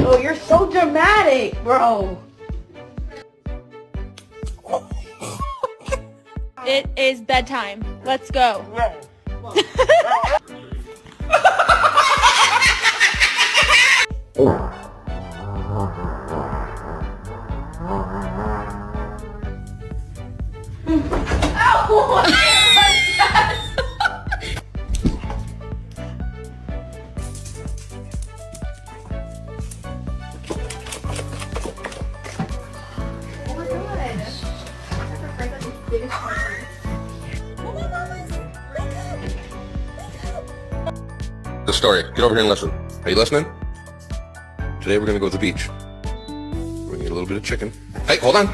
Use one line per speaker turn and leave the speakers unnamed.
Oh, you're so dramatic, bro.
It is bedtime. Let's go.
The story. Get over here and listen. Are you listening? Today we're gonna go to the beach. We're gonna get a little bit of chicken. Hey, hold on.